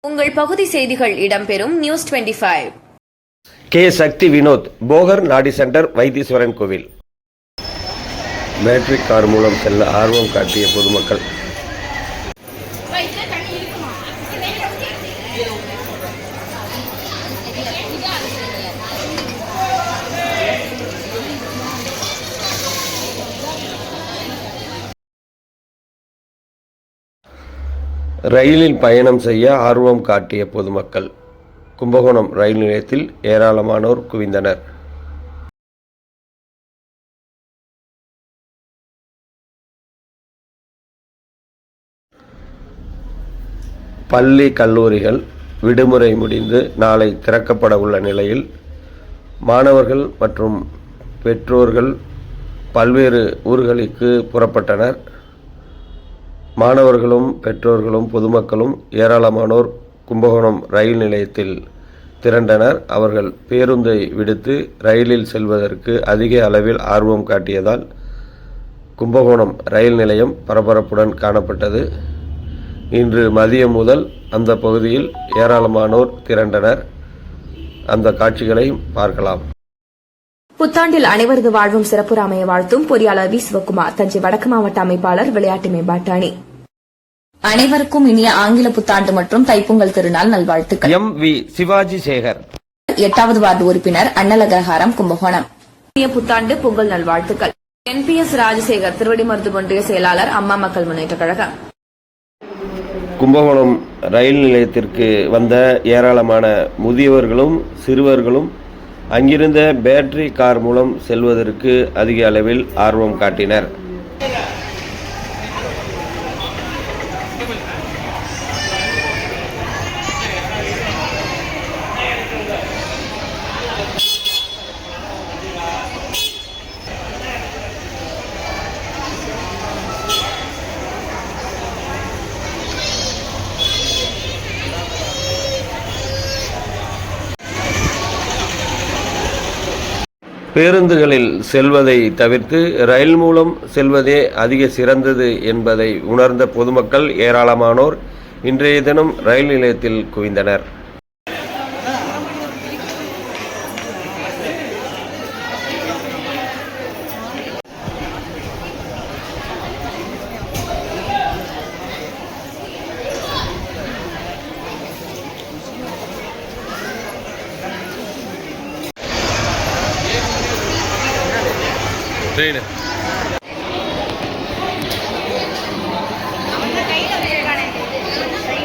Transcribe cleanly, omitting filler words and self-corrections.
உங்கள் பகுதி செய்திகள் இடம்பெறும் நியூஸ் 25. கே. சக்தி வினோத், போகர் நாடி சென்டர், வைத்தீஸ்வரன் கோவில். பேட்டரி கார் மூலம் செல்ல ஆர்வம் காட்டிய பொதுமக்கள். ரயிலில் பயணம் செய்ய ஆர்வம் காட்டிய பொதுமக்கள். கும்பகோணம் ரயில் நிலையத்தில் ஏராளமானோர் குவிந்தனர். பள்ளி கல்லூரிகள் விடுமுறை முடிந்து நாளை திறக்கப்பட உள்ள நிலையில் மாணவர்கள் மற்றும் பெற்றோர்கள் பல்வேறு ஊர்களுக்கு புறப்பட்டனர். மாணவர்களும் பெற்றோர்களும் பொதுமக்களும் ஏராளமானோர் கும்பகோணம் ரயில் நிலையத்தில் திரண்டனர். அவர்கள் பேருந்தை விடுத்து ரயிலில் செல்வதற்கு அதிக அளவில் ஆர்வம் காட்டியதால் கும்பகோணம் ரயில் நிலையம் பரபரப்புடன் காணப்பட்டது. இன்று மதியம் முதல் அந்த பகுதியில் ஏராளமானோர் திரண்டனர். அந்த காட்சிகளை பார்க்கலாம். புத்தாண்டில் அனைவரது வாழ்வும் சிறப்புற அமைய வாழ்த்தும் பொறியாளர் வி. சிவக்குமார், தஞ்சை வடக்கு மாவட்ட அமைப்பாளர், விளையாட்டு மேம்பாட்டு அணி. அனைவருக்கும் இனிய ஆங்கில புத்தாண்டு மற்றும் தைப்பொங்கல் திருநாள் நல்வாழ்த்துக்கள். எம். வி. சிவாஜி சேகர், 8வது வார்டு உறுப்பினர், அன்னலகரஹாரம், கும்பகோணம். இனிய புத்தாண்டு பொங்கல் நல்வாழ்த்துக்கள். NPS ராஜசேகர், திருவடிமருது ஒன்றிய செயலாளர், அம்மா மக்கள் முன்னேற்ற கழகம். கும்பகோணம் ரயில் நிலையத்திற்கு வந்த ஏராளமான முதியவர்களும் சிறுவர்களும் அங்கிருந்த பேட்டரி கார் மூலம் செல்வதற்கு அதிக அளவில் ஆர்வம் காட்டினர். பேருந்துகளில் செல்வதை தவிர்த்து ரயில் மூலம் செல்வதே அதிக சிறந்தது என்பதை உணர்ந்த பொதுமக்கள் ஏராளமானோர் இன்றைய தினம் ரயில் நிலையத்தில் குவிந்தனர். Trainer.